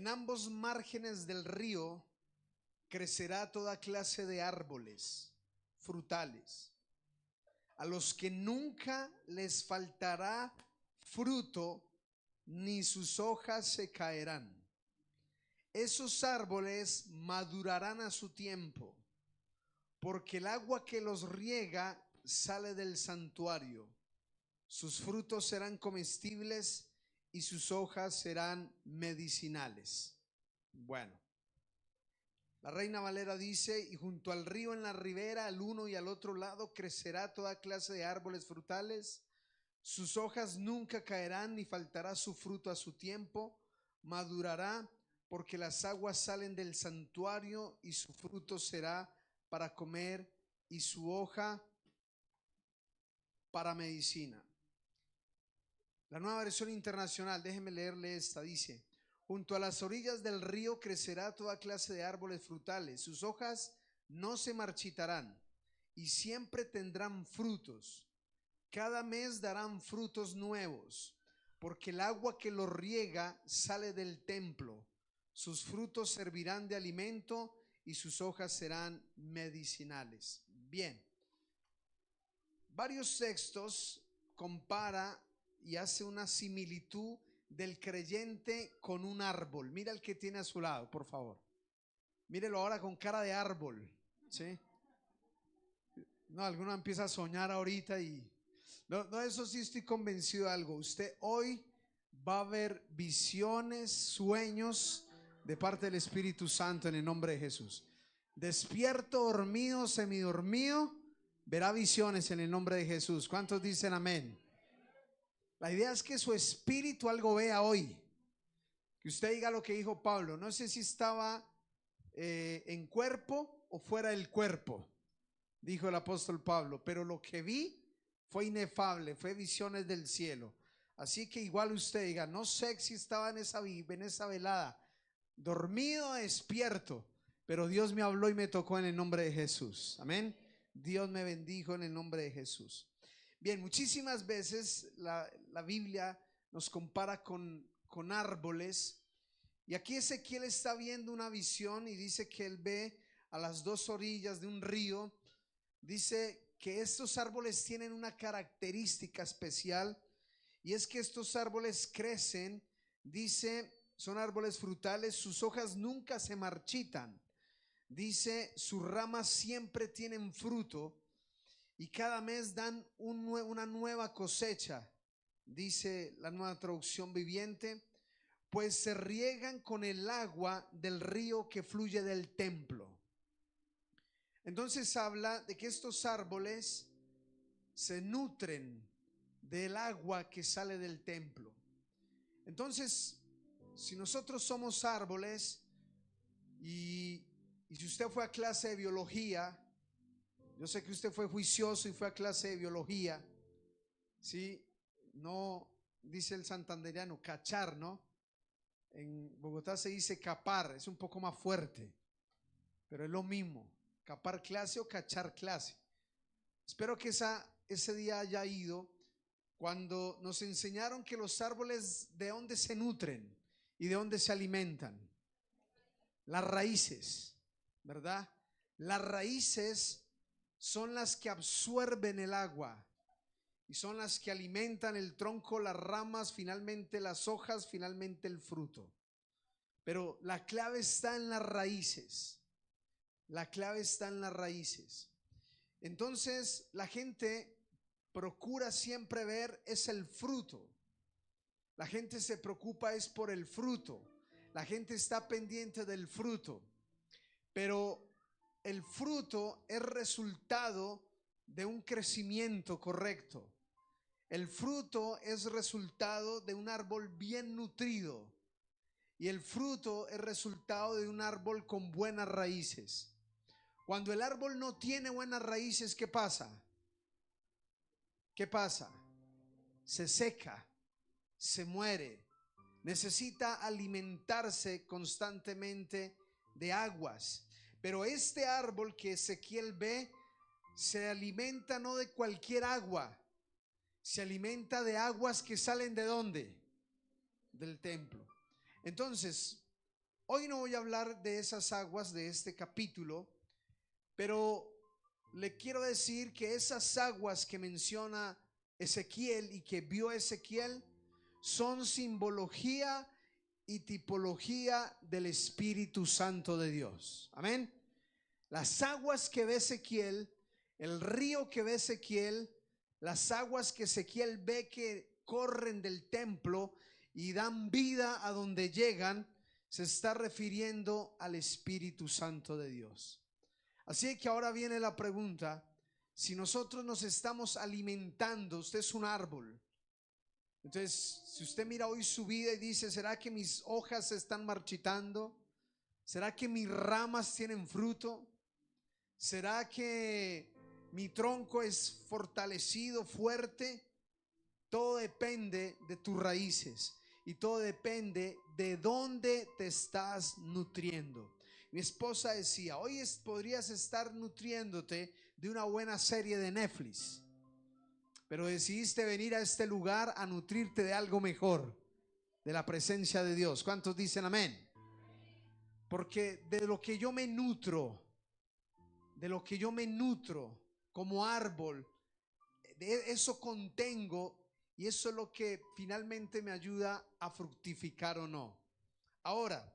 En ambos márgenes del río crecerá toda clase de árboles frutales, a los que nunca les faltará fruto, ni sus hojas se caerán. Esos árboles madurarán a su tiempo, porque el agua que los riega sale del santuario. Sus frutos serán comestibles y sus hojas serán medicinales. Bueno, la Reina Valera dice: y junto al río en la ribera, al uno y al otro lado, crecerá toda clase de árboles frutales. Sus hojas nunca caerán, ni faltará su fruto a su tiempo. Madurará, porque las aguas salen del santuario, y su fruto será para comer y su hoja para medicina. La Nueva Versión Internacional, déjenme leerle esta, dice: junto a las orillas del río crecerá toda clase de árboles frutales. Sus hojas no se marchitarán y siempre tendrán frutos. Cada mes darán frutos nuevos, porque el agua que los riega sale del templo. Sus frutos servirán de alimento y sus hojas serán medicinales. Bien, varios textos compara y hace una similitud del creyente con un árbol. Mira el que tiene a su lado, por favor. Mírelo ahora con cara de árbol, ¿sí? No, alguno empieza a soñar ahorita y... No, eso sí estoy convencido de algo. Usted hoy va a ver visiones, sueños de parte del Espíritu Santo en el nombre de Jesús. Despierto, dormido, semidormido, verá visiones en el nombre de Jesús. ¿Cuántos dicen amén? La idea es que su espíritu algo vea hoy. Que usted diga lo que dijo Pablo. No sé si estaba en cuerpo o fuera del cuerpo, dijo el apóstol Pablo, pero lo que vi fue inefable, fue visiones del cielo. Así que igual usted diga: no sé si estaba en esa velada, dormido o despierto, pero Dios me habló y me tocó en el nombre de Jesús. Amén. Dios me bendijo en el nombre de Jesús. Bien, muchísimas veces la Biblia nos compara con árboles. Y aquí Ezequiel está viendo una visión y dice que él ve a las dos orillas de un río. Dice que estos árboles tienen una característica especial, y es que estos árboles crecen, dice, son árboles frutales, sus hojas nunca se marchitan, dice, sus ramas siempre tienen fruto y cada mes dan una nueva cosecha, dice la Nueva Traducción Viviente, pues se riegan con el agua del río que fluye del templo. Entonces habla de que estos árboles se nutren del agua que sale del templo. Entonces, si nosotros somos árboles y si usted fue a clase de biología, yo sé que usted fue juicioso y fue a clase de biología, ¿sí? No dice el santandereano cachar, ¿no? En Bogotá se dice capar, es un poco más fuerte, pero es lo mismo, capar clase o cachar clase. Espero que ese día haya ido cuando nos enseñaron que los árboles, ¿de dónde se nutren y de dónde se alimentan? Las raíces, ¿verdad? Las raíces son las que absorben el agua y son las que alimentan el tronco, las ramas, finalmente las hojas, finalmente el fruto. Pero la clave está en las raíces. La clave está en las raíces. Entonces la gente procura siempre ver es el fruto. La gente se preocupa es por el fruto. La gente está pendiente del fruto. Pero el fruto es resultado de un crecimiento correcto. El fruto es resultado de un árbol bien nutrido. Y el fruto es resultado de un árbol con buenas raíces. Cuando el árbol no tiene buenas raíces, ¿qué pasa? ¿Qué pasa? Se seca, se muere, necesita alimentarse constantemente de aguas. Pero este árbol que Ezequiel ve se alimenta no de cualquier agua, se alimenta de aguas que salen ¿de dónde? Del templo. Entonces, Hoy no voy a hablar de esas aguas de este capítulo, pero le quiero decir que esas aguas que menciona Ezequiel y que vio Ezequiel son simbología y tipología del Espíritu Santo de Dios. Amén. Las aguas que ve Ezequiel, el río que ve Ezequiel, las aguas que Ezequiel ve que corren del templo y dan vida a donde llegan, se está refiriendo al Espíritu Santo de Dios. Así que ahora viene la pregunta: si nosotros nos estamos alimentando, usted es un árbol. Entonces, si usted mira hoy su vida y dice: ¿será que mis hojas se están marchitando? ¿Será que mis ramas tienen fruto? ¿Será que mi tronco es fortalecido, fuerte? Todo depende de tus raíces y todo depende de dónde te estás nutriendo. Mi esposa decía: hoy podrías estar nutriéndote de una buena serie de Netflix, pero decidiste venir a este lugar a nutrirte de algo mejor, de la presencia de Dios. ¿Cuántos dicen amén? Porque de lo que yo me nutro, como árbol, de eso contengo, y eso es lo que finalmente me ayuda a fructificar o no. Ahora,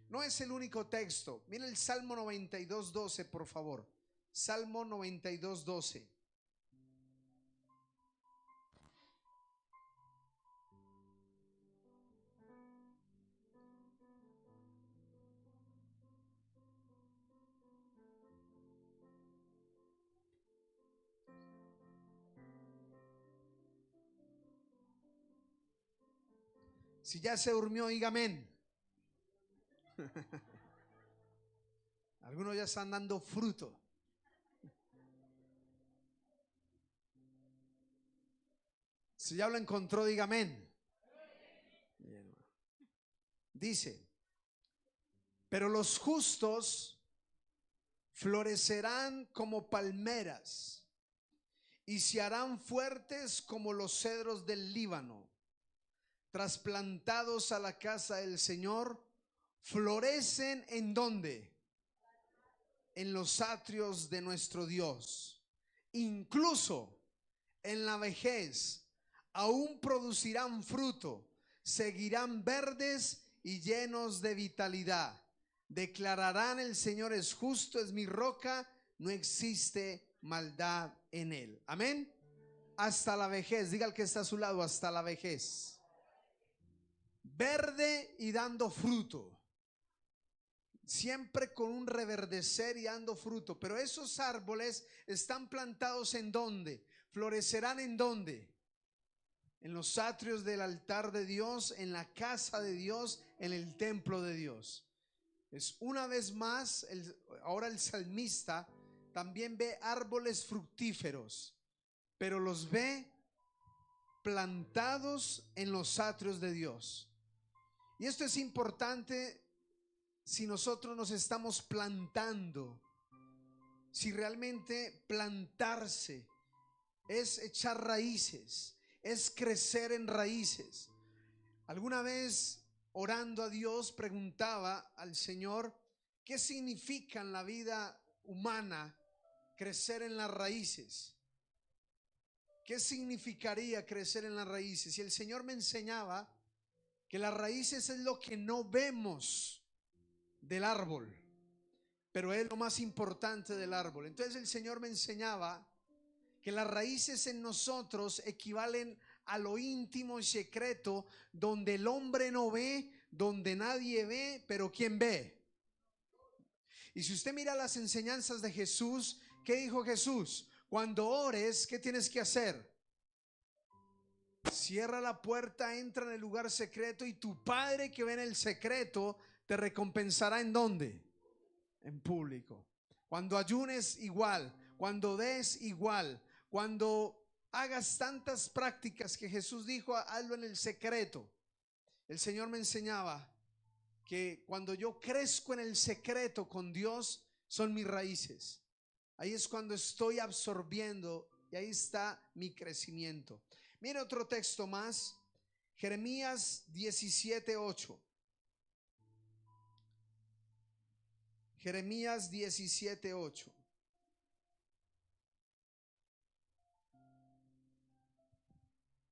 no es el único texto. Mira el Salmo 92:12, por favor. Salmo 92:12. Si ya se durmió, diga amén. Algunos ya están dando fruto. Si ya lo encontró, diga amén. Dice: pero los justos florecerán como palmeras y se harán fuertes como los cedros del Líbano. Trasplantados a la casa del Señor, florecen ¿en dónde? En los atrios de nuestro Dios. Incluso en la vejez aún producirán fruto, seguirán verdes y llenos de vitalidad. Declararán: el Señor es justo, es mi roca, no existe maldad en él. Amén. Hasta la vejez. Diga al que está a su lado: hasta la vejez. Verde y dando fruto, siempre con un reverdecer y dando fruto. Pero esos árboles están plantados ¿en dónde? Florecerán ¿en dónde? En los atrios del altar de Dios, en la casa de Dios, en el templo de Dios. Es una vez más, ahora el salmista también ve árboles fructíferos, pero los ve plantados en los atrios de Dios. Y esto es importante si nosotros nos estamos plantando, si realmente plantarse es echar raíces, es crecer en raíces. Alguna vez, orando a Dios, preguntaba al Señor: ¿qué significa en la vida humana crecer en las raíces? ¿Qué significaría crecer en las raíces? Y el Señor me enseñaba que las raíces es lo que no vemos del árbol, pero es lo más importante del árbol. Entonces el Señor me enseñaba que las raíces en nosotros equivalen a lo íntimo y secreto, donde el hombre no ve, donde nadie ve, pero ¿quién ve? Y si usted mira las enseñanzas de Jesús, ¿qué dijo Jesús? Cuando ores, ¿qué tienes que hacer? Cierra la puerta, entra en el lugar secreto, y tu Padre que ve en el secreto te recompensará ¿en dónde? En público. Cuando ayunes, igual. Cuando des, igual. Cuando hagas tantas prácticas que Jesús dijo: hazlo en el secreto. El Señor me enseñaba que cuando yo crezco en el secreto con Dios, son mis raíces. Ahí es cuando estoy absorbiendo y ahí está mi crecimiento. Mire otro texto más, Jeremías 17:8. Jeremías 17:8.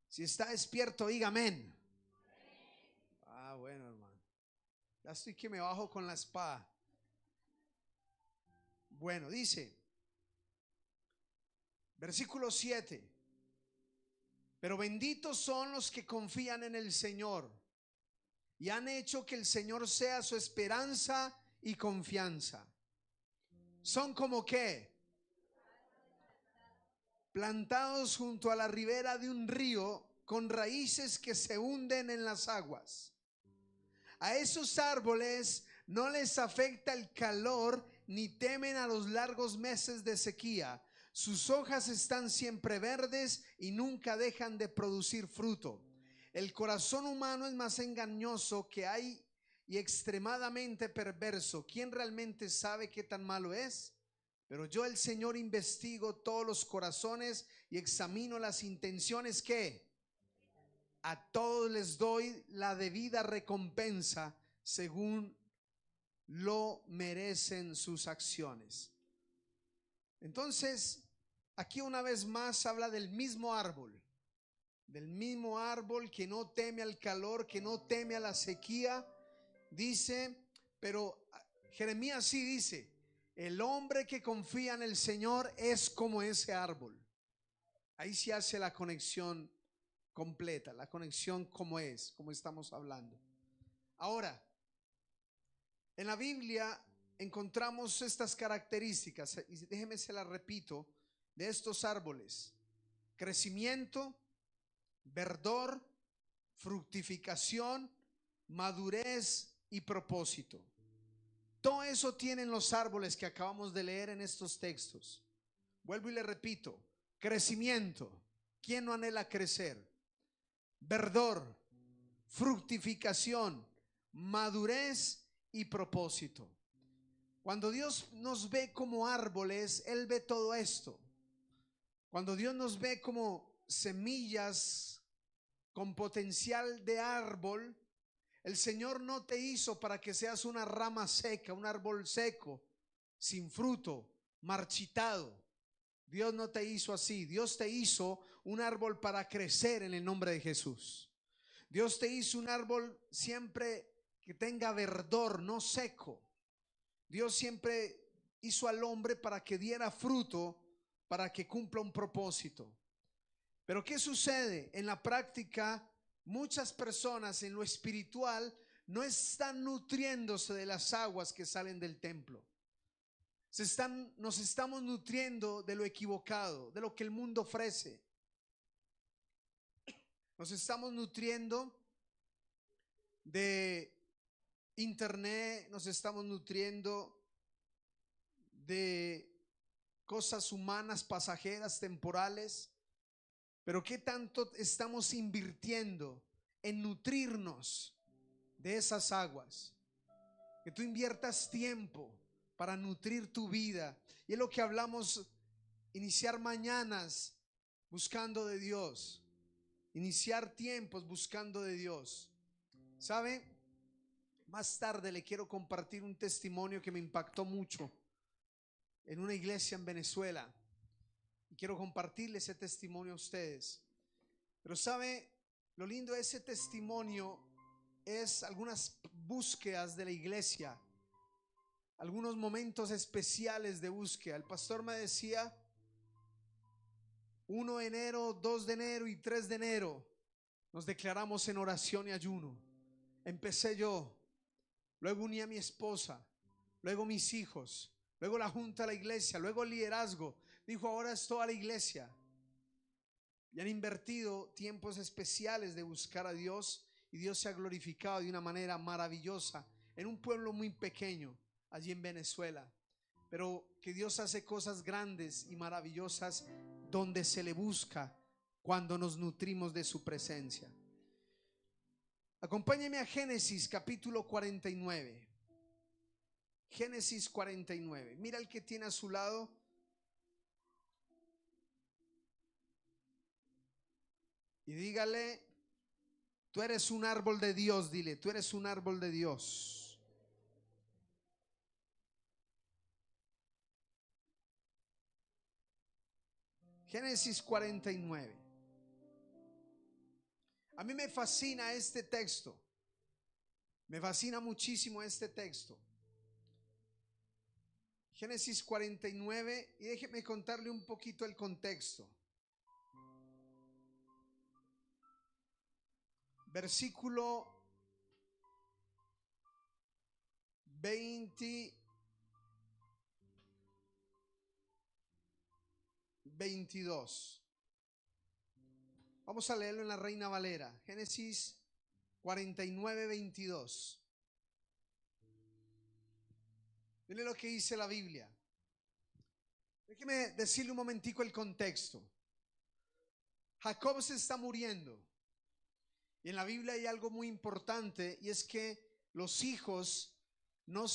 Si está despierto, diga amén. Ah, bueno, hermano. Ya estoy que me bajo con la espada. Bueno, dice, versículo 7. Pero benditos son los que confían en el Señor y han hecho que el Señor sea su esperanza y confianza. Son como que plantados junto a la ribera de un río, con raíces que se hunden en las aguas. A esos árboles no les afecta el calor ni temen a los largos meses de sequía. Sus hojas están siempre verdes y nunca dejan de producir fruto. El corazón humano es más engañoso que hay y extremadamente perverso. ¿Quién realmente sabe qué tan malo es? Pero yo, el Señor, investigo todos los corazones y examino las intenciones. Que a todos les doy la debida recompensa según lo merecen sus acciones. Entonces, aquí una vez más habla del mismo árbol que no teme al calor, que no teme a la sequía. Dice, pero Jeremías sí dice, el hombre que confía en el Señor es como ese árbol. Ahí se hace la conexión completa, la conexión como estamos hablando. Ahora, en la Biblia encontramos estas características, y déjeme se las repito, de estos árboles: crecimiento, verdor, fructificación, madurez y propósito. Todo eso tienen los árboles que acabamos de leer en estos textos. Vuelvo y le repito: crecimiento. ¿Quién no anhela crecer? Verdor, fructificación, madurez y propósito. Cuando Dios nos ve como árboles, Él ve todo esto. Cuando Dios nos ve como semillas con potencial de árbol, el Señor no te hizo para que seas una rama seca, un árbol seco, sin fruto, marchitado. Dios no te hizo así. Dios te hizo un árbol para crecer en el nombre de Jesús. Dios te hizo un árbol siempre que tenga verdor, no seco. Dios siempre hizo al hombre para que diera fruto, para que cumpla un propósito. Pero ¿qué sucede? En la práctica, muchas personas en lo espiritual no están nutriéndose de las aguas que salen del templo. Nos estamos nutriendo de lo equivocado, de lo que el mundo ofrece. Nos estamos nutriendo de internet, nos estamos nutriendo de cosas humanas, pasajeras, temporales. Pero ¿qué tanto estamos invirtiendo en nutrirnos de esas aguas? Que tú inviertas tiempo para nutrir tu vida. Y es lo que hablamos: iniciar mañanas buscando de Dios, iniciar tiempos buscando de Dios. ¿Sabe? Más tarde le quiero compartir un testimonio que me impactó mucho en una iglesia en Venezuela, y quiero compartirle ese testimonio a ustedes. Pero ¿sabe? Lo lindo de ese testimonio es algunas búsquedas de la iglesia, algunos momentos especiales de búsqueda. El pastor me decía: 1 de enero, 2 de enero y 3 de enero nos declaramos en oración y ayuno. Empecé yo, luego uní a mi esposa, luego mis hijos, luego la junta de la iglesia, luego el liderazgo. Dijo: ahora es toda la iglesia. Y han invertido tiempos especiales de buscar a Dios, y Dios se ha glorificado de una manera maravillosa en un pueblo muy pequeño allí en Venezuela. Pero que Dios hace cosas grandes y maravillosas donde se le busca, cuando nos nutrimos de su presencia. Acompáñeme a Génesis capítulo 49. Génesis 49. Mira el que tiene a su lado. Y dígale: tú eres un árbol de Dios. Dile: tú eres un árbol de Dios. Génesis 49. A mí me fascina este texto. Me fascina muchísimo este texto. Génesis 49, y déjeme contarle un poquito el contexto. Versículo 22. Vamos a leerlo en la Reina Valera. Génesis 49, 22. Miren lo que dice la Biblia. Déjeme decirle un momentico el contexto. Jacob se está muriendo. Y en la Biblia hay algo muy importante, y es que los hijos no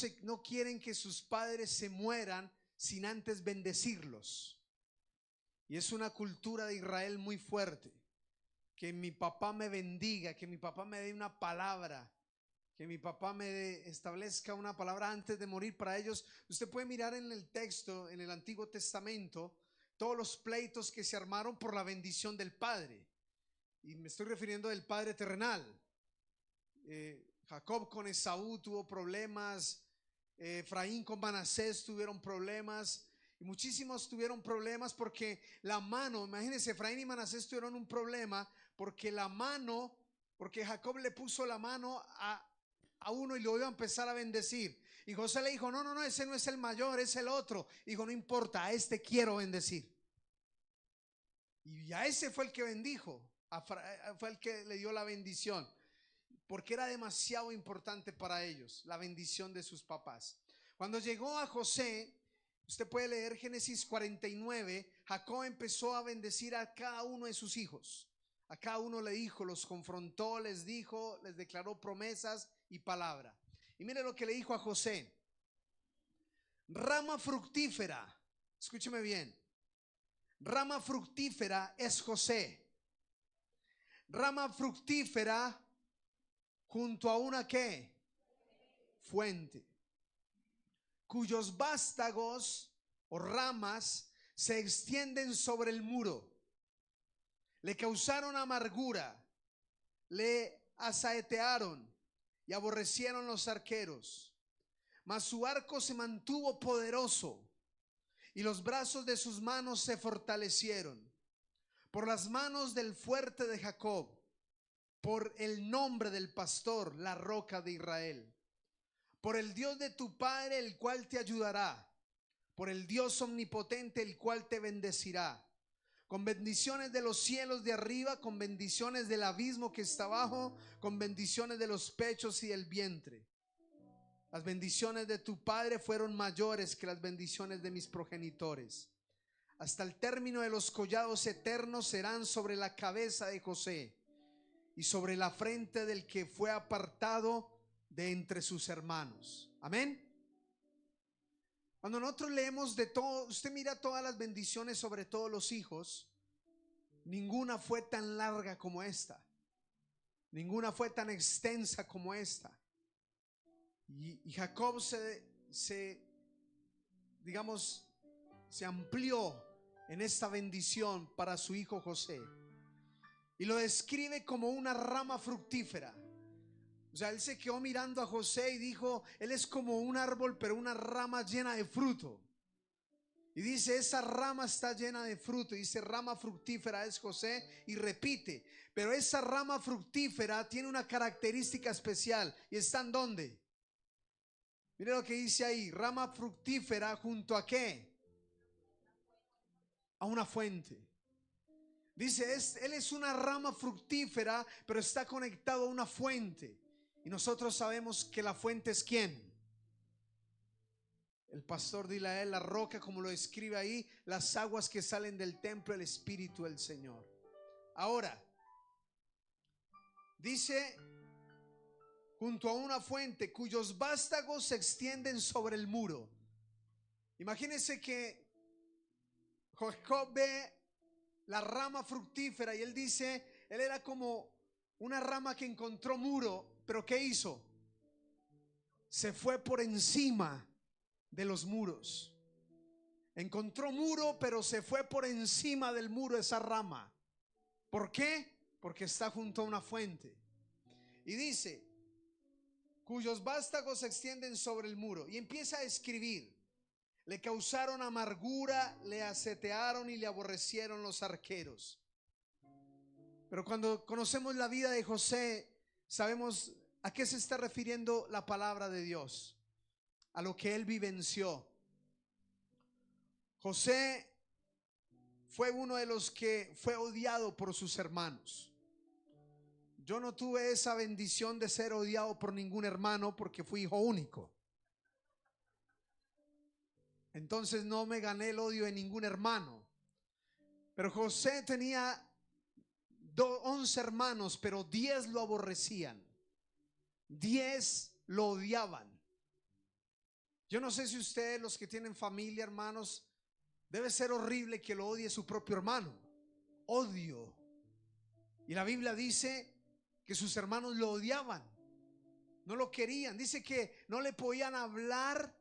quieren que sus padres se mueran sin antes bendecirlos. Y es una cultura de Israel muy fuerte. Que mi papá me bendiga, que mi papá me dé una palabra, que mi papá me establezca una palabra antes de morir. Para ellos, usted puede mirar en el texto, en el Antiguo Testamento, todos los pleitos que se armaron por la bendición del padre. Y me estoy refiriendo del padre terrenal. Jacob con Esaú tuvo problemas, Efraín con Manasés tuvieron problemas, y muchísimos tuvieron problemas porque la mano, imagínense, Efraín y Manasés tuvieron un problema porque porque Jacob le puso la mano a uno y lo iba a empezar a bendecir. Y José le dijo, no, ese no es el mayor, es el otro. Dijo, no importa, a este quiero bendecir. Y a ese fue el que bendijo, fue el que le dio la bendición, porque era demasiado importante para ellos la bendición de sus papás. Cuando llegó a José, usted puede leer Génesis 49, Jacob empezó a bendecir a cada uno de sus hijos. A cada uno le dijo, los confrontó, les dijo, les declaró promesas y palabra. Y mire lo que le dijo a José: rama fructífera, escúcheme bien, rama fructífera es José. Rama fructífera junto a una ¿qué? Fuente, cuyos vástagos o ramas se extienden sobre el muro. Le causaron amargura, le asaetearon y aborrecieron los arqueros. Mas su arco se mantuvo poderoso y los brazos de sus manos se fortalecieron. Por las manos del fuerte de Jacob, por el nombre del pastor, la roca de Israel. Por el Dios de tu padre, el cual te ayudará. Por el Dios omnipotente, el cual te bendecirá. Con bendiciones de los cielos de arriba, con bendiciones del abismo que está abajo, con bendiciones de los pechos y del vientre. Las bendiciones de tu padre fueron mayores que las bendiciones de mis progenitores. Hasta el término de los collados eternos serán sobre la cabeza de José y sobre la frente del que fue apartado de entre sus hermanos. Amén. Cuando nosotros leemos de todo, usted mira todas las bendiciones sobre todos los hijos, ninguna fue tan larga como esta, ninguna fue tan extensa como esta. Y Jacob se amplió en esta bendición para su hijo José, y lo describe como una rama fructífera. O sea, él se quedó mirando a José y dijo, él es como un árbol, pero una rama llena de fruto. Y dice, esa rama está llena de fruto. Y dice, rama fructífera es José. Y repite, pero esa rama fructífera tiene una característica especial. ¿Y está en dónde? Mire lo que dice ahí, rama fructífera junto a ¿qué? A una fuente. Dice, él es una rama fructífera, pero está conectado a una fuente. Y nosotros sabemos que la fuente es ¿quién? El pastor de Israel, la roca, como lo describe ahí, las aguas que salen del templo, el Espíritu del Señor. Ahora, dice, junto a una fuente cuyos vástagos se extienden sobre el muro. Imagínense que Jacob ve la rama fructífera y él dice, él era como una rama que encontró muro, pero ¿qué hizo? Se fue por encima de los muros. Encontró muro, pero se fue por encima del muro esa rama. ¿Por qué? Porque está junto a una fuente. Y dice, cuyos vástagos se extienden sobre el muro. Y empieza a escribir. Le causaron amargura, le asetearon y le aborrecieron los arqueros. Pero cuando conocemos la vida de José, sabemos a qué se está refiriendo la palabra de Dios, a lo que él vivenció. José fue uno de los que fue odiado por sus hermanos. Yo no tuve esa bendición de ser odiado por ningún hermano porque fui hijo único. Entonces no me gané el odio de ningún hermano. Pero José tenía 11 hermanos, pero 10 lo aborrecían. 10 lo odiaban. Yo no sé si ustedes, los que tienen familia, hermanos, debe ser horrible que lo odie su propio hermano. Odio. Y la Biblia dice que sus hermanos lo odiaban, no lo querían. Dice que no le podían hablar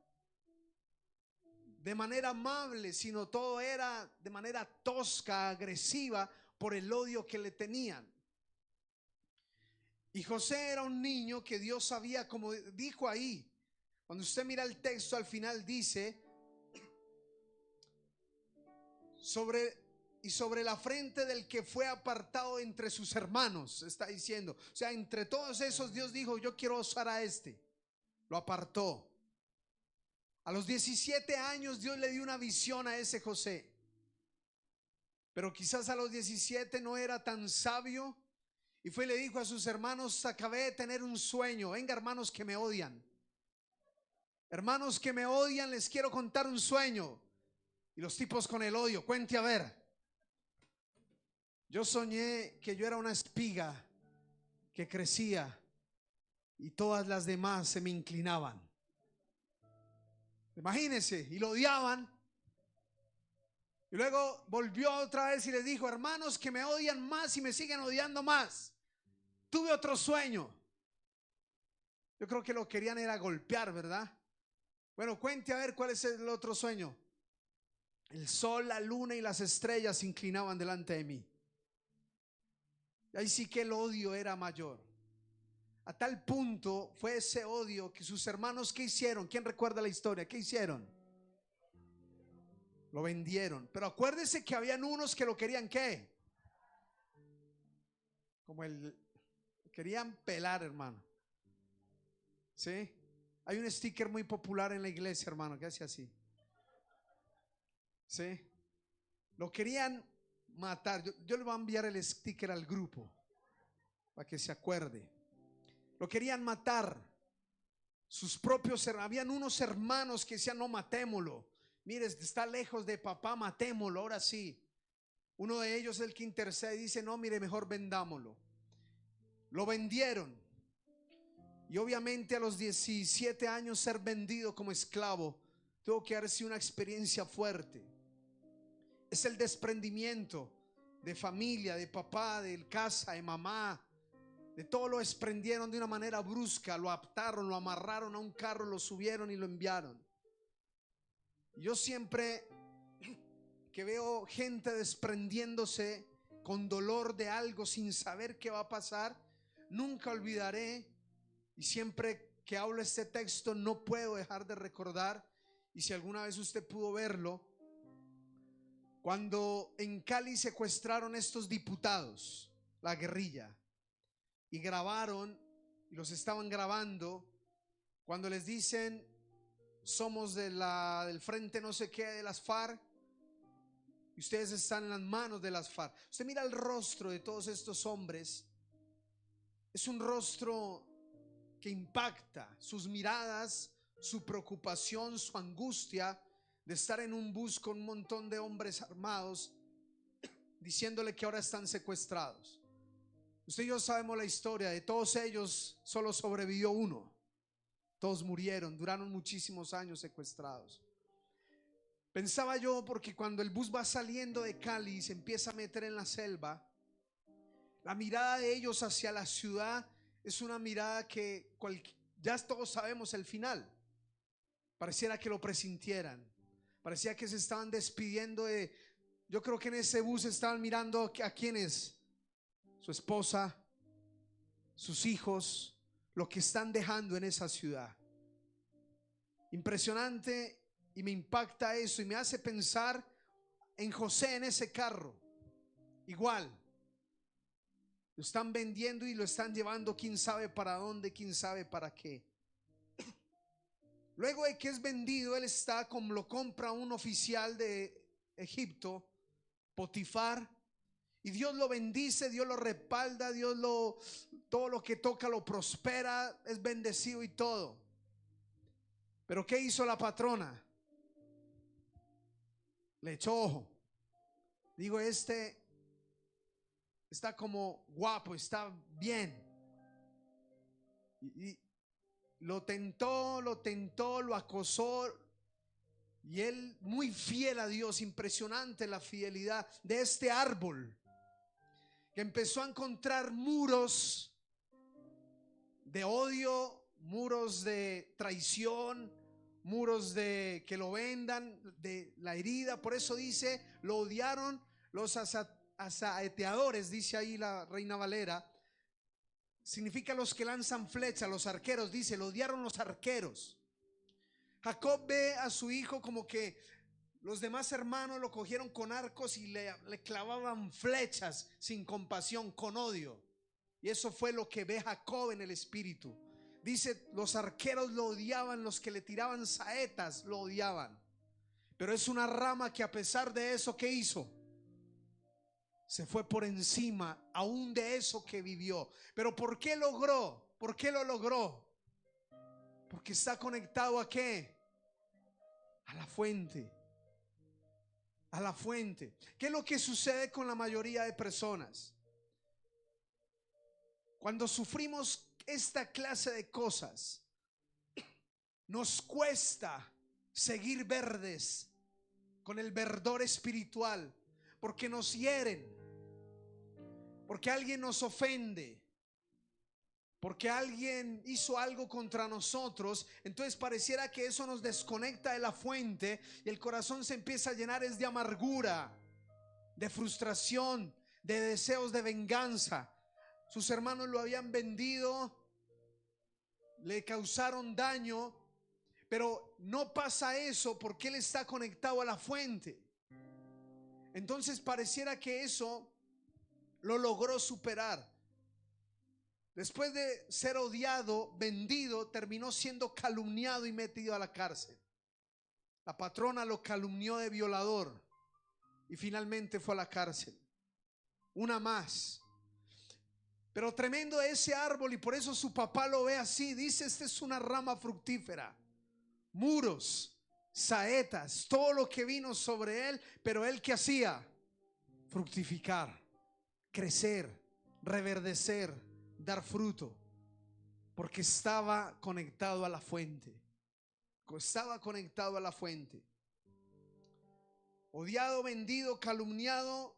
de manera amable, sino todo era de manera tosca, agresiva, por el odio que le tenían. Y José era un niño que Dios sabía, como dijo ahí, cuando usted mira el texto al final dice, sobre la frente del que fue apartado entre sus hermanos, está diciendo. O sea, entre todos esos Dios dijo, yo quiero usar a este. Lo apartó. A los 17 años Dios le dio una visión a ese José. Pero quizás a los 17 no era tan sabio. Y fue y le dijo a sus hermanos, acabé de tener un sueño. Venga, hermanos que me odian. Hermanos que me odian, les quiero contar un sueño. Y los tipos con el odio, cuente a ver. Yo soñé que yo era una espiga que crecía y todas las demás se me inclinaban. Imagínense, y lo odiaban. Y luego volvió otra vez y le dijo, hermanos que me odian más y me siguen odiando más. Tuve otro sueño. Yo creo que lo querían era golpear, ¿verdad? Bueno, cuente a ver cuál es el otro sueño. El sol, la luna y las estrellas se inclinaban delante de mí. Y ahí sí que el odio era mayor. A tal punto fue ese odio que sus hermanos, ¿qué hicieron? ¿Quién recuerda la historia? ¿Qué hicieron? Lo vendieron. Pero acuérdese que habían unos que lo querían, ¿qué? Querían pelar, hermano. ¿Sí? Hay un sticker muy popular en la iglesia, hermano, que hace así. ¿Sí? Lo querían matar. Yo le voy a enviar el sticker al grupo para que se acuerde. Lo querían matar. Sus propios hermanos. Habían unos hermanos que decían, no, matémoslo. Mire, está lejos de papá, matémoslo, ahora sí. Uno de ellos es el que intercede y dice, no, mire, mejor vendámoslo. Lo vendieron. Y obviamente a los 17 años ser vendido como esclavo tuvo que haber sido una experiencia fuerte. Es el desprendimiento de familia, de papá, de casa, de mamá. De todo lo desprendieron de una manera brusca. Lo ataron, lo amarraron a un carro, lo subieron y lo enviaron. Yo siempre que veo gente desprendiéndose con dolor de algo sin saber qué va a pasar, nunca olvidaré. Y siempre que hablo este texto no puedo dejar de recordar, y si alguna vez usted pudo verlo, cuando en Cali secuestraron estos diputados, la guerrilla, y grabaron, y los estaban grabando, cuando les dicen somos del frente no sé qué de las FARC, y ustedes están en las manos de las FARC. Usted mira el rostro de todos estos hombres, es un rostro que impacta, sus miradas, su preocupación, su angustia de estar en un bus con un montón de hombres armados diciéndole que ahora están secuestrados. Usted y yo sabemos la historia de todos ellos, solo sobrevivió uno. Todos murieron, duraron muchísimos años secuestrados. Pensaba yo, porque cuando el bus va saliendo de Cali y se empieza a meter en la selva, la mirada de ellos hacia la ciudad es una mirada que ya todos sabemos el final. Pareciera que lo presintieran. Parecía que se estaban despidiendo de, yo creo que en ese bus estaban mirando a quiénes, su esposa, sus hijos, lo que están dejando en esa ciudad. Impresionante, y me impacta eso y me hace pensar en José en ese carro. Igual, lo están vendiendo y lo están llevando quién sabe para dónde, quién sabe para qué. Luego de que es vendido, él está como lo compra un oficial de Egipto, Potifar, y Dios lo bendice, Dios lo respalda, todo lo que toca lo prospera, es bendecido y todo. Pero ¿qué hizo la patrona? Le echó ojo. Digo, este está como guapo, está bien. Y lo tentó, lo acosó. Y él, muy fiel a Dios, impresionante la fidelidad de este árbol, que empezó a encontrar muros de odio, muros de traición, muros de que lo vendan, de la herida. Por eso dice, lo odiaron los asaeteadores, dice ahí la Reina Valera. Significa los que lanzan flechas, los arqueros, dice, lo odiaron los arqueros. Jacob ve a su hijo como que los demás hermanos lo cogieron con arcos y le clavaban flechas sin compasión, con odio. Y eso fue lo que ve Jacob en el espíritu. Dice, los arqueros lo odiaban, los que le tiraban saetas lo odiaban. Pero es una rama que a pesar de eso, ¿qué hizo? Se fue por encima aún de eso que vivió. Pero ¿por qué logró? ¿Por qué lo logró? Porque está conectado ¿a qué? A la fuente. A la fuente. ¿Qué es lo que sucede con la mayoría de personas? Cuando sufrimos esta clase de cosas, nos cuesta seguir verdes con el verdor espiritual, porque nos hieren, porque alguien nos ofende, porque alguien hizo algo contra nosotros. Entonces pareciera que eso nos desconecta de la fuente y el corazón se empieza a llenar de amargura, de frustración, de deseos de venganza. Sus hermanos lo habían vendido, le causaron daño, pero no pasa eso porque él está conectado a la fuente. Entonces pareciera que eso lo logró superar. Después de ser odiado, vendido, terminó siendo calumniado y metido a la cárcel. La patrona lo calumnió de violador y finalmente fue a la cárcel. Una más. Pero tremendo ese árbol, y por eso su papá lo ve así. Dice, esta es una rama fructífera. Muros, saetas, todo lo que vino sobre él. Pero él, ¿qué hacía? Fructificar, crecer, reverdecer, dar fruto, porque estaba conectado a la fuente. Estaba conectado a la fuente. Odiado, vendido, calumniado.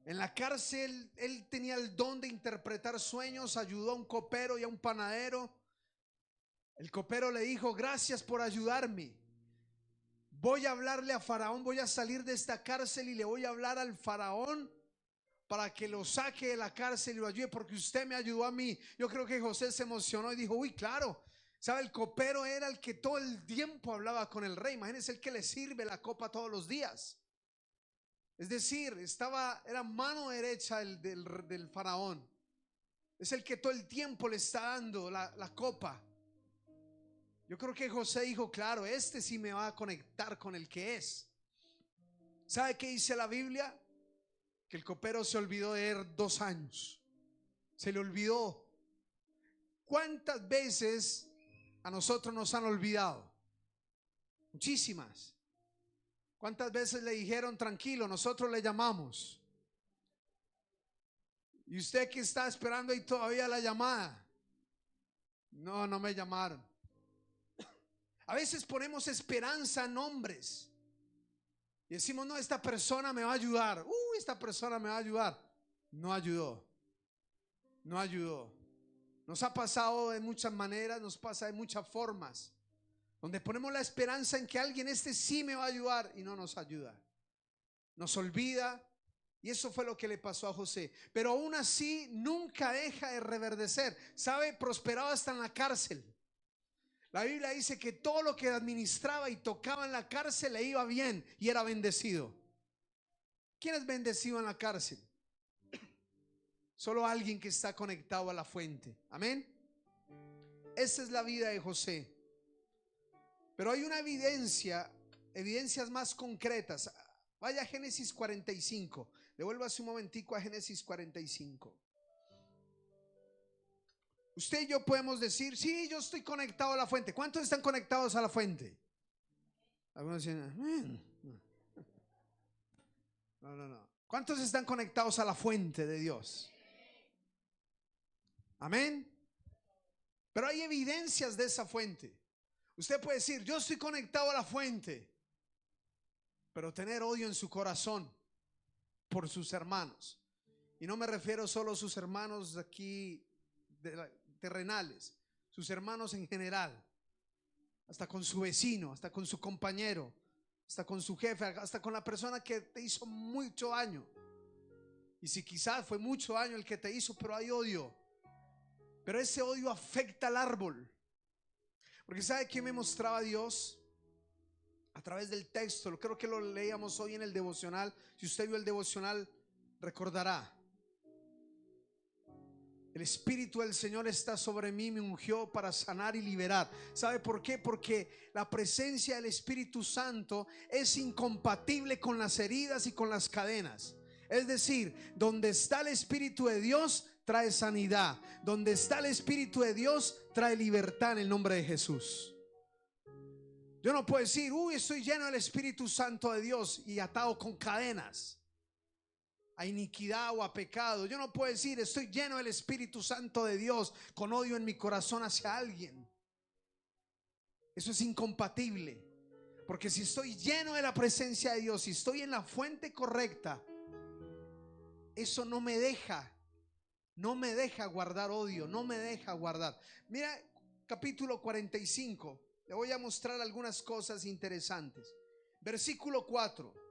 En la cárcel él tenía el don de interpretar sueños. Ayudó a un copero y a un panadero. El copero le dijo, gracias por ayudarme. Voy a hablarle a Faraón, voy a salir de esta cárcel y le voy a hablar al Faraón para que lo saque de la cárcel y lo ayude, porque usted me ayudó a mí. Yo creo que José se emocionó y dijo, uy, claro. ¿Sabe? El copero era el que todo el tiempo hablaba con el rey. Imagínense, el que le sirve la copa todos los días. Es decir, era mano derecha del faraón. Es el que todo el tiempo le está dando la copa. Yo creo que José dijo, claro, este sí me va a conectar con el que es. ¿Sabe qué dice la Biblia? Que el copero se olvidó de él 2 años. Se le olvidó. ¿Cuántas veces a nosotros nos han olvidado? Muchísimas. ¿Cuántas veces le dijeron tranquilo, nosotros le llamamos? Y usted que está esperando ahí todavía la llamada. No, no me llamaron. A veces ponemos esperanza en hombres y decimos, no, esta persona me va a ayudar. Esta persona me va a ayudar. No ayudó. No ayudó. Nos ha pasado de muchas maneras, nos pasa de muchas formas. donde ponemos la esperanza en que alguien sí me va a ayudar y no nos ayuda, nos olvida. Y eso fue lo que le pasó a José. Pero aún así nunca deja de reverdecer. ¿Sabe? Prosperaba hasta en la cárcel. La Biblia dice que todo lo que administraba y tocaba en la cárcel le iba bien y era bendecido. ¿Quién es bendecido en la cárcel? Solo alguien que está conectado a la fuente. Amén. Esa es la vida de José. Pero hay una evidencias más concretas. Vaya a Génesis 45. Devuélvase un momentico a Génesis 45. Usted y yo podemos decir, sí, yo estoy conectado a la fuente. ¿Cuántos están conectados a la fuente? Algunos dicen, amén. No. ¿Cuántos están conectados a la fuente de Dios? Amén. Pero hay evidencias de esa fuente. Usted puede decir, yo estoy conectado a la fuente, pero tener odio en su corazón por sus hermanos. Y no me refiero solo a sus hermanos aquí terrenales, sus hermanos en general, hasta con su vecino, hasta con su compañero, hasta con su jefe, hasta con la persona que te hizo mucho daño. Y si quizás fue mucho daño el que te hizo, pero hay odio. Pero ese odio afecta al árbol. Porque ¿sabe qué me mostraba Dios? A través del texto, creo que lo leíamos hoy en el devocional. Si usted vio el devocional, recordará. El Espíritu del Señor está sobre mí, me ungió para sanar y liberar. ¿Sabe por qué? Porque la presencia del Espíritu Santo es incompatible con las heridas y con las cadenas. Es decir, donde está el Espíritu de Dios, trae sanidad. Donde está el Espíritu de Dios, trae libertad en el nombre de Jesús. Yo no puedo decir, estoy lleno del Espíritu Santo de Dios y atado con cadenas a iniquidad o a pecado. Yo no puedo decir, estoy lleno del Espíritu Santo de Dios con odio en mi corazón hacia alguien. Eso es incompatible. Porque si estoy lleno de la presencia de Dios, si estoy en la fuente correcta, eso no me deja guardar odio, no me deja guardar. Mira capítulo 45. Le voy a mostrar algunas cosas interesantes. Versículo 4.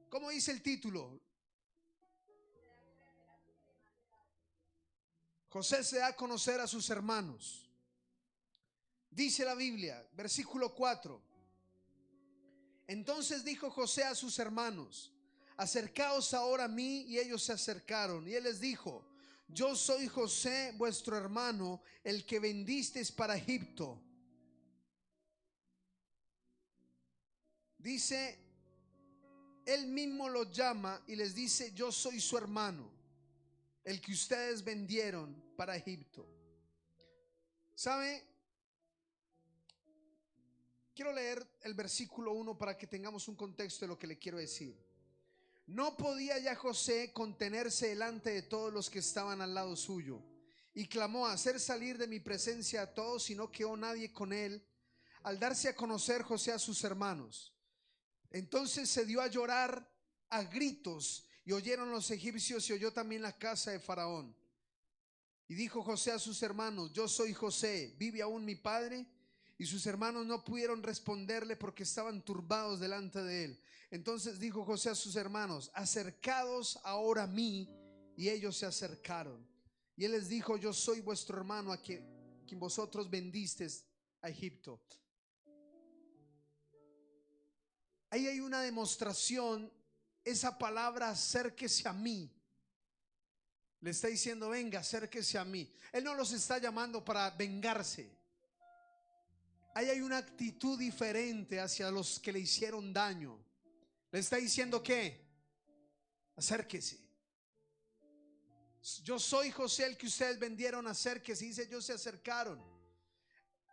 ¿Cómo dice el título? José se da a conocer a sus hermanos. Dice la Biblia, versículo 4. Entonces dijo José a sus hermanos: acercaos ahora a mí. Y ellos se acercaron. Y él les dijo: yo soy José, vuestro hermano, el que vendisteis para Egipto. Dice, él mismo los llama y les dice: yo soy su hermano, el que ustedes vendieron para Egipto. ¿Sabe? Quiero leer el versículo 1 para que tengamos un contexto de lo que le quiero decir. No podía ya José contenerse delante de todos los que estaban al lado suyo, y clamó: hacer salir de mi presencia a todos. Y no quedó nadie con él. Al darse a conocer José a sus hermanos, entonces se dio a llorar a gritos, y oyeron los egipcios y oyó también la casa de Faraón. Y dijo José a sus hermanos: yo soy José, ¿vive aún mi padre? Y sus hermanos no pudieron responderle porque estaban turbados delante de él. Entonces dijo José a sus hermanos: acercaos ahora a mí. Y ellos se acercaron. Y él les dijo: yo soy vuestro hermano, a quien vosotros vendisteis a Egipto. Ahí hay una demostración. Esa palabra, acérquese a mí, le está diciendo: venga, acérquese a mí. Él no los está llamando para vengarse. Ahí hay una actitud diferente hacia los que le hicieron daño. Le está diciendo que acérquese. Yo soy José, el que ustedes vendieron, acérquese. Dice: ellos se acercaron.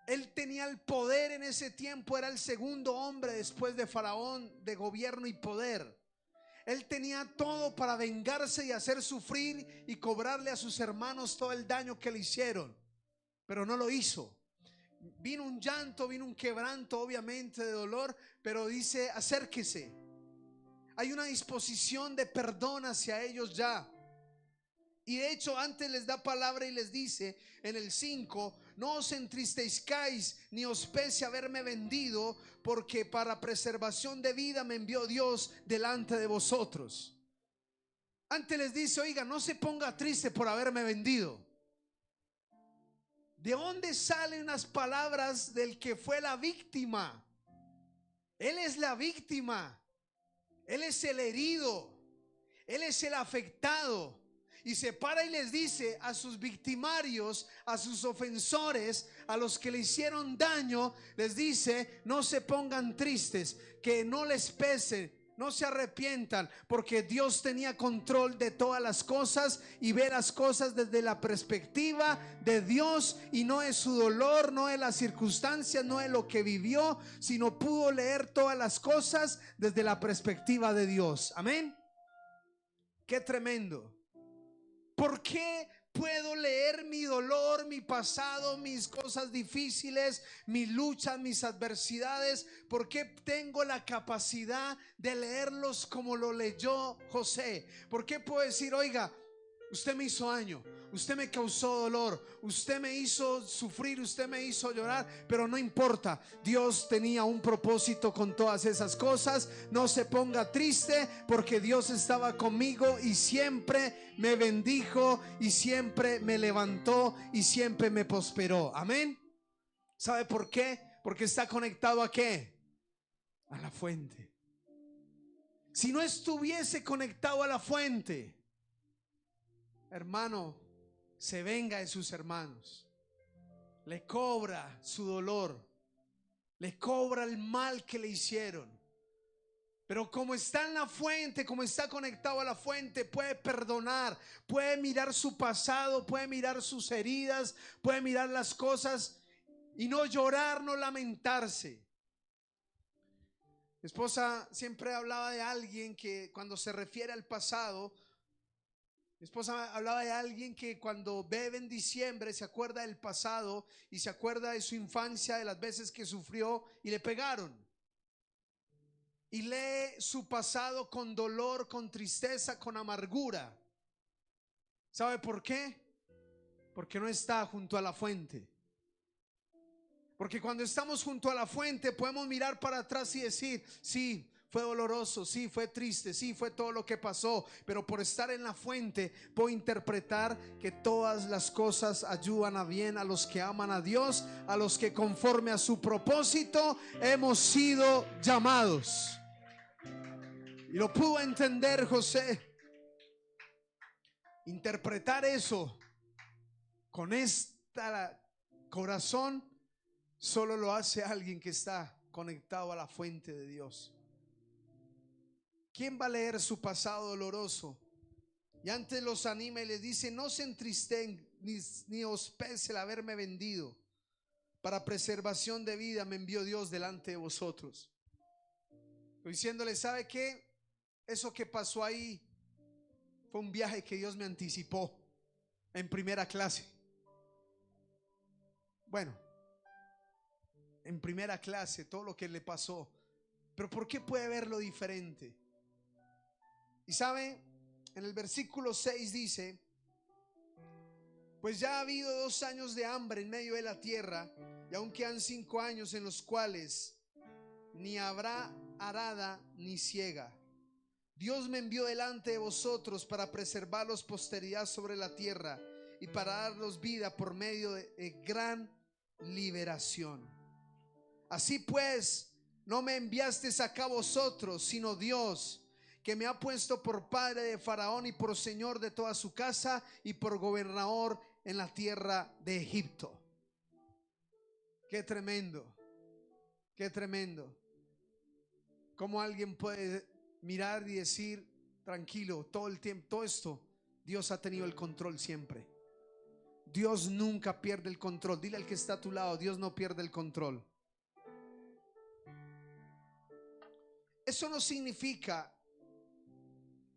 Él tenía el poder en ese tiempo, era el segundo hombre después de Faraón de gobierno y poder. Él tenía todo para vengarse y hacer sufrir y cobrarle a sus hermanos todo el daño que le hicieron, pero no lo hizo. Vino un llanto, vino un quebranto, obviamente, de dolor, pero dice: acérquese. Hay una disposición de perdón hacia ellos ya. Y de hecho antes les da palabra y les dice en el 5: no os entristezcáis ni os pese haberme vendido, porque para preservación de vida me envió Dios delante de vosotros. Antes les dice, oiga, no se ponga triste por haberme vendido. ¿De dónde salen las palabras del que fue la víctima? Él es la víctima, él es el herido, él es el afectado. Y se para y les dice a sus victimarios, a sus ofensores, a los que le hicieron daño, les dice, no se pongan tristes, que no les pese, no se arrepientan, porque Dios tenía control de todas las cosas y ve las cosas desde la perspectiva de Dios, y no es su dolor, no es las circunstancias, no es lo que vivió, sino pudo leer todas las cosas desde la perspectiva de Dios. Amén. Qué tremendo. ¿Por qué puedo leer mi dolor, mi pasado, mis cosas difíciles, mis luchas, mis adversidades? ¿Por qué tengo la capacidad de leerlos como lo leyó José? ¿Por qué puedo decir, oiga, usted me hizo daño, usted me causó dolor, usted me hizo sufrir, usted me hizo llorar, pero no importa, Dios tenía un propósito con todas esas cosas? No se ponga triste, porque Dios estaba conmigo y siempre me bendijo y siempre me levantó y siempre me prosperó. Amén. ¿Sabe por qué? Porque está conectado ¿a qué? A la fuente. Si no estuviese conectado a la fuente, hermano, se venga de sus hermanos, le cobra su dolor, le cobra el mal que le hicieron. Pero como está en la fuente, como está conectado a la fuente, puede perdonar, puede mirar su pasado, puede mirar sus heridas, puede mirar las cosas y no llorar, no lamentarse. Mi esposa siempre hablaba de alguien que cuando se refiere al pasado, mi esposa hablaba de alguien que cuando bebe en diciembre se acuerda del pasado y se acuerda de su infancia, de las veces que sufrió y le pegaron. Y lee su pasado con dolor, con tristeza, con amargura. ¿Sabe por qué? Porque no está junto a la fuente. Porque cuando estamos junto a la fuente podemos mirar para atrás y decir, sí, fue doloroso, sí, fue triste, sí, fue todo lo que pasó, pero por estar en la fuente puedo interpretar que todas las cosas ayudan a bien a los que aman a Dios, a los que conforme a su propósito hemos sido llamados. Y lo pudo entender José. Interpretar eso con este corazón solo lo hace alguien que está conectado a la fuente de Dios. ¿Quién va a leer su pasado doloroso y antes los anima y les dice, no se entristen ni os pese el haberme vendido? Para preservación de vida me envió Dios delante de vosotros. Diciéndole, ¿sabe qué? Eso que pasó ahí fue un viaje que Dios me anticipó en primera clase. Bueno, en primera clase todo lo que le pasó. Pero ¿por qué puede verlo diferente? Y sabe, en el versículo 6 dice, pues ya ha habido 2 años de hambre en medio de la tierra, y aún quedan 5 años en los cuales ni habrá arada ni siega. Dios me envió delante de vosotros para preservarlos posteridad sobre la tierra y para darlos vida por medio de gran liberación. Así pues, no me enviasteis acá vosotros, sino Dios, que me ha puesto por padre de Faraón y por señor de toda su casa y por gobernador en la tierra de Egipto. Qué tremendo, qué tremendo. ¿Cómo alguien puede mirar y decir, tranquilo, todo el tiempo, todo esto, Dios ha tenido el control siempre? Dios nunca pierde el control. Dile al que está a tu lado, Dios no pierde el control. Eso no significa,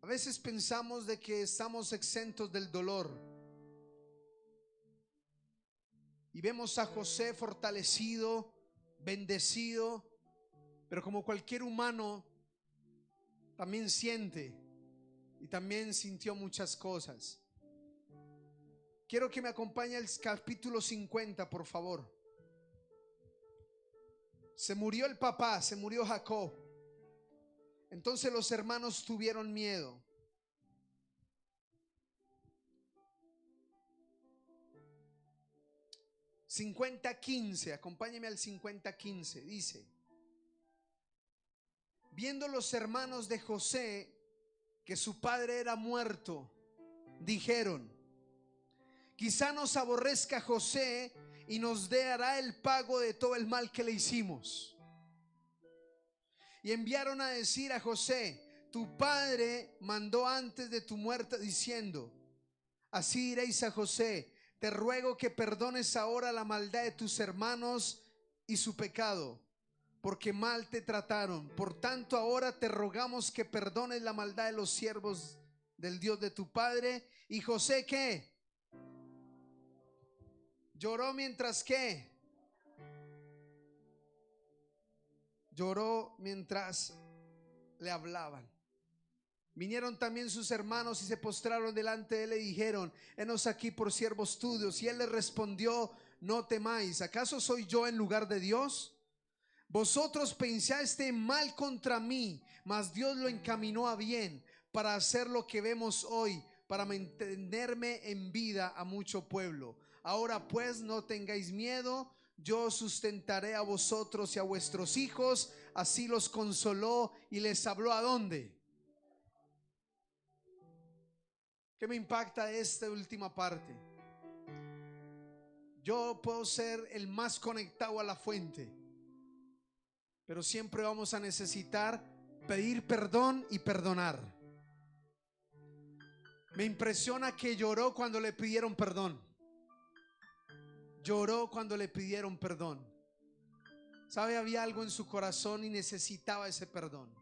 a veces pensamos de que estamos exentos del dolor. Y vemos a José fortalecido, bendecido, pero como cualquier humano también siente y también sintió muchas cosas. Quiero que me acompañe al capítulo 50, por favor. Se murió el papá, se murió Jacob. Entonces los hermanos tuvieron miedo. (50:15), acompáñeme al 50:15. Dice: viendo los hermanos de José que su padre era muerto, dijeron: quizá nos aborrezca José y nos dará el pago de todo el mal que le hicimos. Y enviaron a decir a José: tu padre mandó antes de tu muerte diciendo: así diréis a José, te ruego que perdones ahora la maldad de tus hermanos y su pecado, porque mal te trataron. Por tanto ahora te rogamos que perdones la maldad de los siervos del Dios de tu padre. Y José, ¿qué? Lloró mientras ¿qué? Lloró mientras le hablaban. Vinieron también sus hermanos y se postraron delante de él y dijeron: henos aquí por siervos tuyos. Y él les respondió: no temáis, ¿acaso soy yo en lugar de Dios? Vosotros pensaste mal contra mí, mas Dios lo encaminó a bien para hacer lo que vemos hoy, para mantenerme en vida a mucho pueblo. Ahora pues no tengáis miedo, yo sustentaré a vosotros y a vuestros hijos. Así los consoló y les habló ¿a dónde? ¿Qué me impacta esta última parte? Yo puedo ser el más conectado a la fuente, pero siempre vamos a necesitar pedir perdón y perdonar. Me impresiona que lloró cuando le pidieron perdón. Lloró cuando le pidieron perdón. ¿Sabe? Había algo en su corazón y necesitaba ese perdón.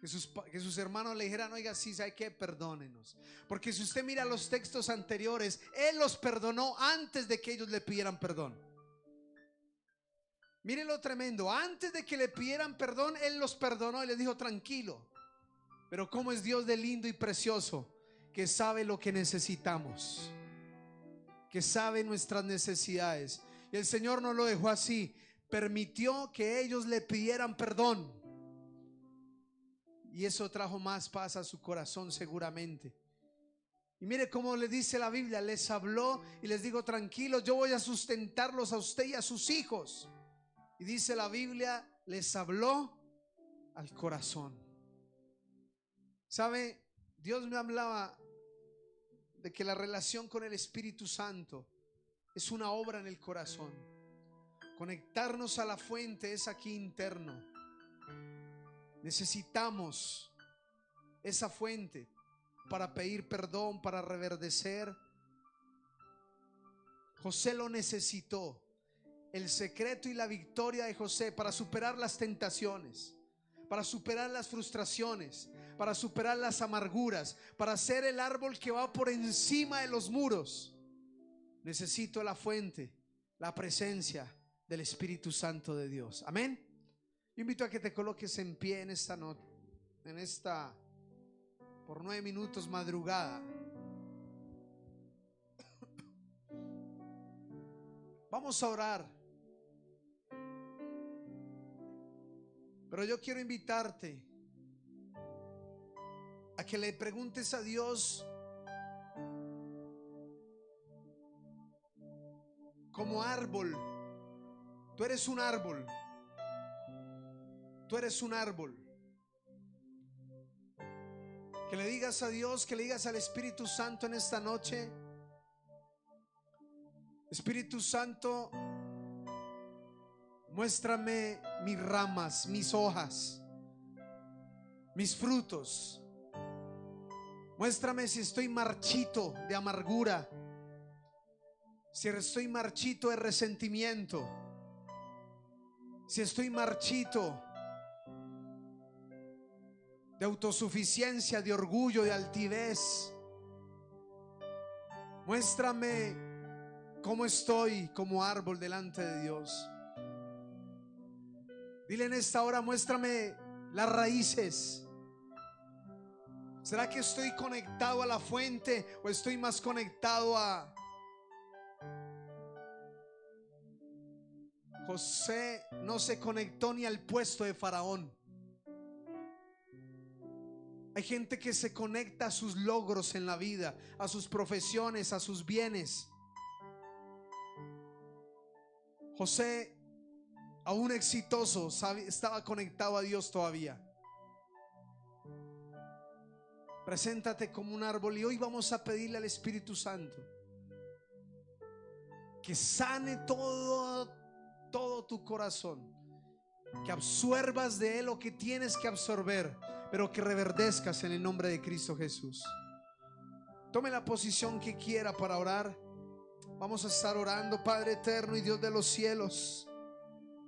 Que sus hermanos le dijeran: oiga, sí, ¿sabe qué? Perdónenos. Porque si usted mira los textos anteriores, él los perdonó antes de que ellos le pidieran perdón. Miren lo tremendo: antes de que le pidieran perdón, él los perdonó y les dijo: tranquilo. Pero cómo es Dios de lindo y precioso, que sabe lo que necesitamos, que sabe nuestras necesidades. Y el Señor no lo dejó así, permitió que ellos le pidieran perdón. Y eso trajo más paz a su corazón seguramente. Y mire cómo le dice la Biblia: les habló y les dijo: tranquilos, yo voy a sustentarlos a usted y a sus hijos. Y dice la Biblia: les habló al corazón. ¿Sabe? Dios me hablaba de que la relación con el Espíritu Santo es una obra en el corazón. Conectarnos a la fuente es aquí interno. Necesitamos esa fuente para pedir perdón, para reverdecer. José lo necesitó. El secreto y la victoria de José para superar las tentaciones, para superar las frustraciones, para superar las amarguras, para ser el árbol que va por encima de los muros. Necesito la fuente, la presencia del Espíritu Santo de Dios. Amén. Yo invito a que te coloques en pie en esta noche, en esta por 9 minutos madrugada. Vamos a orar. Pero yo quiero invitarte a que le preguntes a Dios como árbol. Tú eres un árbol. Tú eres un árbol. Que le digas a Dios, que le digas al Espíritu Santo en esta noche: Espíritu Santo, muéstrame mis ramas, mis hojas, mis frutos. Muéstrame si estoy marchito de amargura, si estoy marchito de resentimiento, si estoy marchito de autosuficiencia, de orgullo, de altivez. Muéstrame cómo estoy como árbol delante de Dios. Dile en esta hora: muéstrame las raíces. ¿Será que estoy conectado a la fuente o estoy más conectado a... José no se conectó ni al puesto de Faraón. Hay gente que se conecta a sus logros en la vida, a sus profesiones, a sus bienes. José, aún exitoso, estaba conectado a Dios todavía. Preséntate como un árbol y hoy vamos a pedirle al Espíritu Santo que sane todo tu corazón, que absorbas de Él lo que tienes que absorber, pero que reverdezcas en el nombre de Cristo Jesús. Tome la posición que quiera para orar. Vamos a estar orando. Padre eterno y Dios de los cielos,